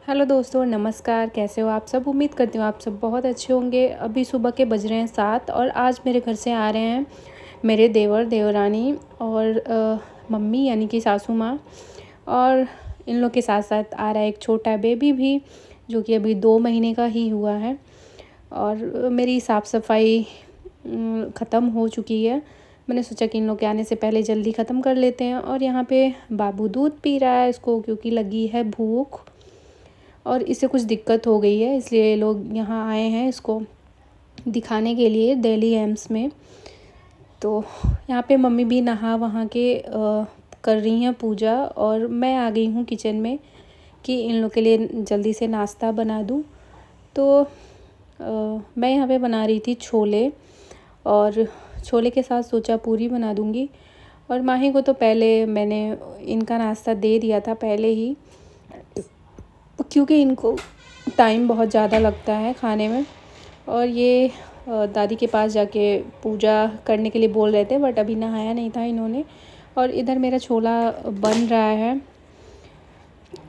Hello दोस्तों, नमस्कार। कैसे हो आप सब? उम्मीद करती हूँ आप सब बहुत अच्छे होंगे। अभी सुबह के बज रहे हैं 7 और आज मेरे घर से आ रहे हैं मेरे देवर देवरानी और मम्मी यानी कि सासू माँ। और इन लोग के साथ साथ आ रहा है एक छोटा बेबी भी, जो कि अभी 2 महीने का ही हुआ है। और मेरी साफ़ सफाई ख़त्म हो चुकी है। मैंने सोचा कि इन लोग के आने से पहले जल्दी ख़त्म कर लेते हैं। और यहाँ पे बाबू दूध पी रहा है इसको, क्योंकि लगी है भूख और इसे कुछ दिक्कत हो गई है, इसलिए लोग यहाँ आए हैं इसको दिखाने के लिए दिल्ली एम्स में। तो यहाँ पे मम्मी भी नहा वहाँ के कर रही हैं पूजा, और मैं आ गई हूँ किचन में कि इन लोग के लिए जल्दी से नाश्ता बना दूँ। तो मैं यहाँ पे बना रही थी छोले, और छोले के साथ सोचा पूरी बना दूँगी। और माही को तो पहले मैंने इनका नाश्ता दे दिया था पहले ही, क्योंकि इनको टाइम बहुत ज़्यादा लगता है खाने में। और ये दादी के पास जाके पूजा करने के लिए बोल रहे थे, बट अभी नहाया नहीं था इन्होंने। और इधर मेरा छोला बन रहा है।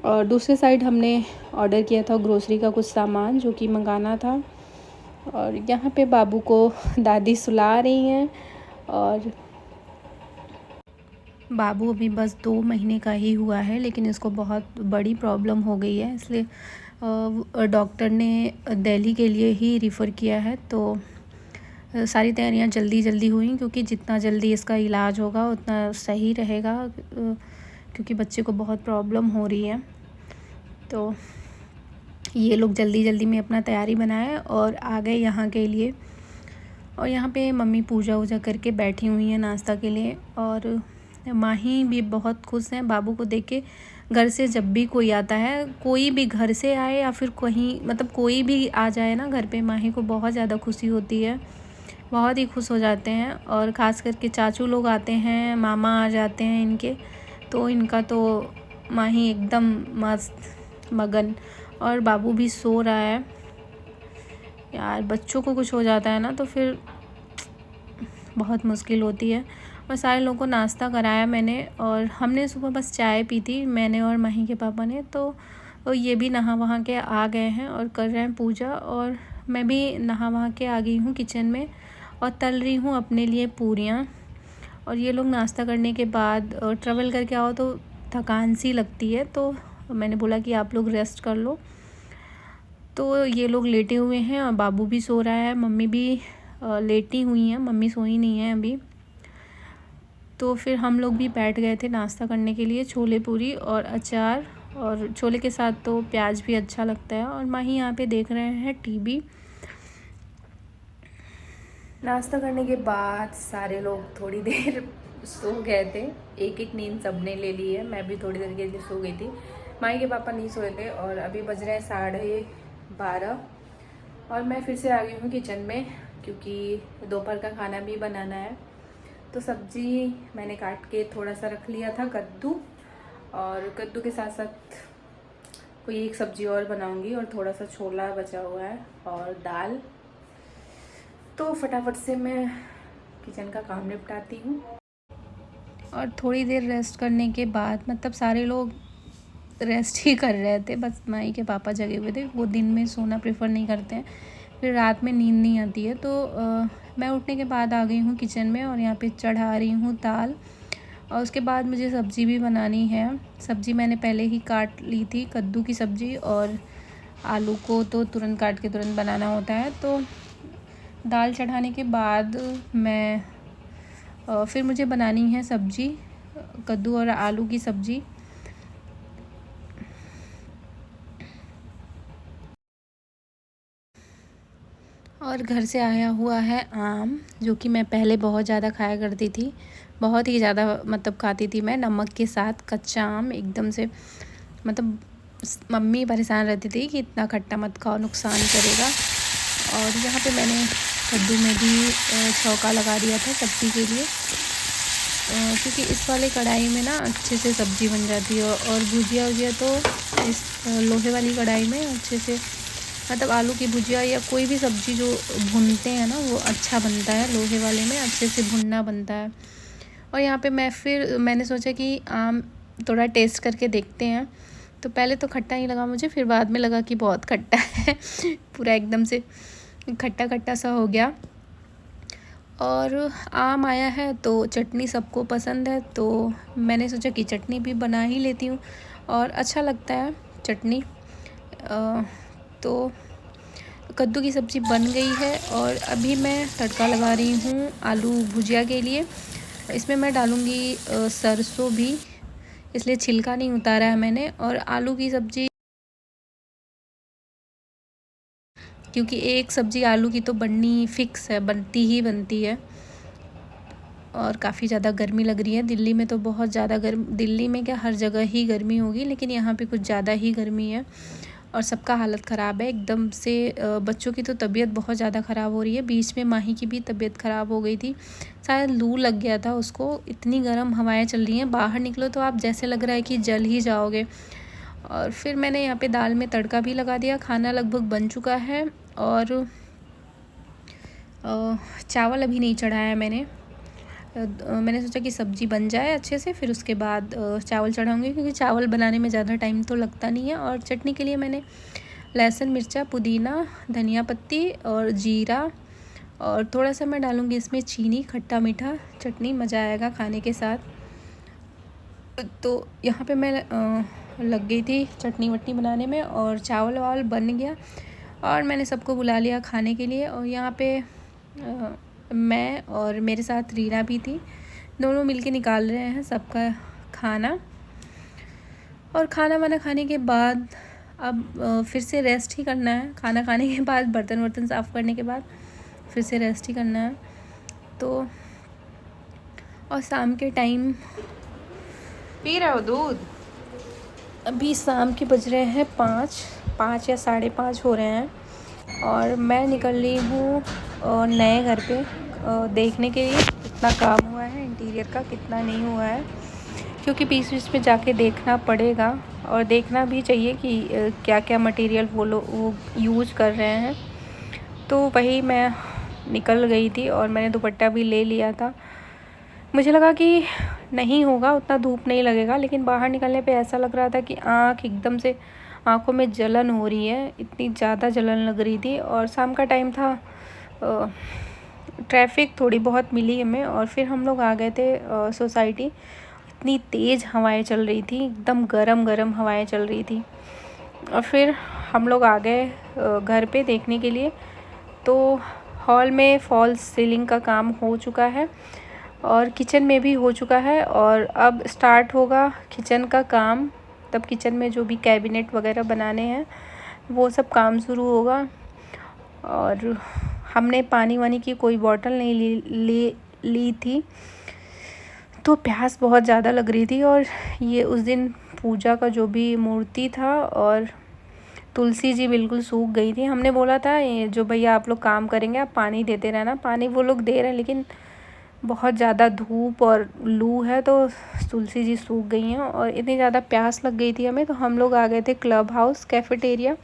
और दूसरे साइड हमने ऑर्डर किया था ग्रोसरी का कुछ सामान जो कि मंगाना था। और यहाँ पे बाबू को दादी सुला रही हैं। और बाबू अभी बस 2 महीने का ही हुआ है, लेकिन इसको बहुत बड़ी प्रॉब्लम हो गई है, इसलिए डॉक्टर ने दिल्ली के लिए ही रिफ़र किया है। तो सारी तैयारियां जल्दी जल्दी हुई, क्योंकि जितना जल्दी इसका इलाज होगा उतना सही रहेगा, क्योंकि बच्चे को बहुत प्रॉब्लम हो रही है। तो ये लोग जल्दी जल्दी में अपना तैयारी बनाए और आ गए यहाँ के लिए। और यहाँ पे मम्मी पूजा वूजा करके बैठी हुई हैं नाश्ता के लिए। और माही भी बहुत खुश हैं बाबू को देख के। घर से जब भी कोई आता है, कोई भी घर से आए या फिर कहीं मतलब कोई भी आ जाए ना घर पे, माही को बहुत ज़्यादा खुशी होती है, बहुत ही खुश हो जाते हैं। और ख़ास करके चाचू लोग आते हैं, मामा आ जाते हैं इनके, तो इनका तो माही एकदम मस्त मगन। और बाबू भी सो रहा है। यार बच्चों को कुछ हो जाता है ना तो फिर बहुत मुश्किल होती है। और सारे लोगों को नाश्ता कराया मैंने, और हमने सुबह बस चाय पी थी, मैंने और माही के पापा ने। तो ये भी नहा वहाँ के आ गए हैं और कर रहे हैं पूजा। और मैं भी नहा वहाँ के आ गई हूँ किचन में और तल रही हूँ अपने लिए पूरियाँ। और ये लोग नाश्ता करने के बाद ट्रैवल करके आओ तो थकान सी लगती है, तो मैंने बोला कि आप लोग रेस्ट कर लो। तो ये लोग लेटे हुए हैं और बाबू भी सो रहा है, मम्मी भी लेटी हुई हैं, मम्मी सोई नहीं है अभी। तो फिर हम लोग भी बैठ गए थे नाश्ता करने के लिए, छोले पूरी और अचार। और छोले के साथ तो प्याज भी अच्छा लगता है। और माही यहाँ पे देख रहे हैं टीवी। नाश्ता करने के बाद सारे लोग थोड़ी देर सो गए थे, एक एक नींद सबने ले ली है। मैं भी थोड़ी देर के लिए सो गई थी, माही के पापा नहीं सोए थे। और अभी बज रहे हैं 12:30 और मैं फिर से आ गई हूँ किचन में, क्योंकि दोपहर का खाना भी बनाना है। तो सब्जी मैंने काट के थोड़ा सा रख लिया था, कद्दू। और कद्दू के साथ साथ कोई एक सब्जी और बनाऊंगी, और थोड़ा सा छोला बचा हुआ है और दाल। तो फटाफट से मैं किचन का काम निपटाती हूँ। और थोड़ी देर रेस्ट करने के बाद, मतलब सारे लोग रेस्ट ही कर रहे थे, बस माई के पापा जगे हुए थे। वो दिन में सोना प्रेफर नहीं करते हैं, फिर रात में नींद नहीं आती है। तो मैं उठने के बाद आ गई हूँ किचन में और यहाँ पे चढ़ा रही हूँ दाल। और उसके बाद मुझे सब्ज़ी भी बनानी है। सब्ज़ी मैंने पहले ही काट ली थी, कद्दू की सब्ज़ी। और आलू को तो तुरंत काट के तुरंत बनाना होता है। तो दाल चढ़ाने के बाद मैं फिर मुझे बनानी है सब्ज़ी, कद्दू और आलू की सब्ज़ी। और घर से आया हुआ है आम, जो कि मैं पहले बहुत ज़्यादा खाया करती थी, बहुत ही ज़्यादा मतलब खाती थी मैं, नमक के साथ कच्चा आम एकदम से। मतलब मम्मी परेशान रहती थी कि इतना खट्टा मत खाओ, नुकसान करेगा। और यहाँ पे मैंने कद्दू में भी छौंका लगा दिया था सब्ज़ी के लिए, क्योंकि इस वाले कढ़ाई में ना अच्छे से सब्ज़ी बन जाती है। और भुजिया वुजिया तो इस लोहे वाली कढ़ाई में अच्छे से, मतलब आलू की भुजिया या कोई भी सब्ज़ी जो भूनते हैं ना, वो अच्छा बनता है, लोहे वाले में अच्छे से भुनना बनता है। और यहाँ पे मैंने सोचा कि आम थोड़ा टेस्ट करके देखते हैं। तो पहले तो खट्टा नहीं लगा मुझे, फिर बाद में लगा कि बहुत खट्टा है पूरा एकदम से खट्टा खट्टा सा हो गया। और आम आया है तो चटनी सबको पसंद है, तो मैंने सोचा कि चटनी भी बना ही लेती हूँ और अच्छा लगता है चटनी। तो कद्दू की सब्ज़ी बन गई है और अभी मैं तड़का लगा रही हूँ आलू भुजिया के लिए। इसमें मैं डालूँगी सरसों भी, इसलिए छिलका नहीं उतारा है मैंने। और आलू की सब्ज़ी, क्योंकि एक सब्ज़ी आलू की तो बननी फिक्स है, बनती ही बनती है। और काफ़ी ज़्यादा गर्मी लग रही है, दिल्ली में तो बहुत ज़्यादा दिल्ली में क्या हर जगह ही गर्मी होगी, लेकिन यहाँ पे कुछ ज़्यादा ही गर्मी है और सबका हालत ख़राब है एकदम से। बच्चों की तो तबीयत बहुत ज़्यादा ख़राब हो रही है। बीच में माही की भी तबीयत ख़राब हो गई थी, शायद लू लग गया था उसको। इतनी गर्म हवाएं चल रही हैं, बाहर निकलो तो आप जैसे लग रहा है कि जल ही जाओगे। और फिर मैंने यहाँ पे दाल में तड़का भी लगा दिया। खाना लगभग बन चुका है और चावल अभी नहीं चढ़ाया मैंने। मैंने सोचा कि सब्ज़ी बन जाए अच्छे से, फिर उसके बाद चावल चढ़ाऊँगी, क्योंकि चावल बनाने में ज़्यादा टाइम तो लगता नहीं है। और चटनी के लिए मैंने लहसुन, मिर्चा, पुदीना, धनिया पत्ती और जीरा, और थोड़ा सा मैं डालूँगी इसमें चीनी, खट्टा मीठा चटनी, मज़ा आएगा खाने के साथ। तो यहाँ पे मैं लग गई थी चटनी वटनी बनाने में और चावल वावल बन गया और मैंने सबको बुला लिया खाने के लिए। और यहाँ पे मैं और मेरे साथ रीना भी थी, दोनों मिलके निकाल रहे हैं सबका खाना। और खाना वाना खाने के बाद अब फिर से रेस्ट ही करना है। खाना खाने के बाद बर्तन वर्तन साफ़ करने के बाद फिर से रेस्ट ही करना है। तो और शाम के टाइम पी रहे हो दूध? अभी शाम के बज रहे हैं 5 या 5:30 हो रहे हैं और मैं निकल रही हूँ नए घर पे देखने के लिए कितना काम हुआ है, इंटीरियर का कितना नहीं हुआ है, क्योंकि बीच बीच में जाके देखना पड़ेगा और देखना भी चाहिए कि क्या क्या मटेरियल वो यूज़ कर रहे हैं। तो वही मैं निकल गई थी और मैंने दुपट्टा भी ले लिया था। मुझे लगा कि नहीं होगा, उतना धूप नहीं लगेगा, लेकिन बाहर निकलने पे ऐसा लग रहा था कि एकदम से आँखों में जलन हो रही है, इतनी ज़्यादा जलन लग रही थी। और शाम का टाइम था, ट्रैफिक थोड़ी बहुत मिली हमें और फिर हम लोग आ गए थे सोसाइटी। इतनी तेज़ हवाएं चल रही थी, एकदम गरम गरम हवाएं चल रही थी। और फिर हम लोग आ गए घर पे देखने के लिए। तो हॉल में फॉल्स सीलिंग का काम हो चुका है और किचन में भी हो चुका है और अब स्टार्ट होगा किचन का काम। तब किचन में जो भी कैबिनेट वगैरह बनाने हैं वो सब काम शुरू होगा। और हमने पानी वानी की कोई बॉटल नहीं ली थी, तो प्यास बहुत ज़्यादा लग रही थी। और ये उस दिन पूजा का जो भी मूर्ति था और तुलसी जी बिल्कुल सूख गई थी। हमने बोला था ये जो भैया आप लोग काम करेंगे आप पानी देते रहना, पानी वो लोग दे रहे हैं, लेकिन बहुत ज़्यादा धूप और लू है तो तुलसी जी सूख गई हैं। और इतनी ज़्यादा प्यास लग गई थी हमें, तो हम लोग आ गए थे क्लब हाउस कैफ़ेटेरिया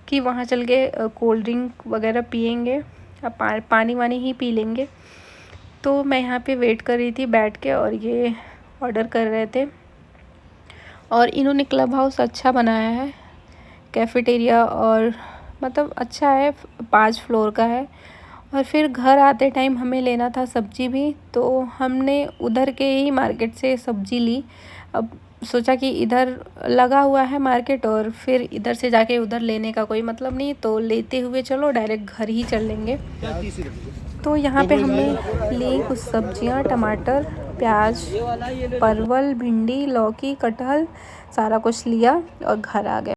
कि वहाँ चल के कोल्ड ड्रिंक वगैरह पियेंगे, अब पानी वानी ही पी लेंगे। तो मैं यहाँ पे वेट कर रही थी बैठ के और ये ऑर्डर कर रहे थे। और इन्होंने क्लब हाउस अच्छा बनाया है कैफ़ेटेरिया, और मतलब अच्छा है, 5 फ्लोर का है। और फिर घर आते टाइम हमें लेना था सब्ज़ी भी, तो हमने उधर के ही मार्केट से सब्ज़ी ली। अब सोचा कि इधर लगा हुआ है मार्केट और फिर इधर से जाके उधर लेने का कोई मतलब नहीं, तो लेते हुए चलो डायरेक्ट घर ही चल लेंगे। तो यहाँ पे हमने ली कुछ सब्जियाँ, टमाटर, प्याज, परवल, भिंडी, लौकी, कटहल, सारा कुछ लिया और घर आ गए।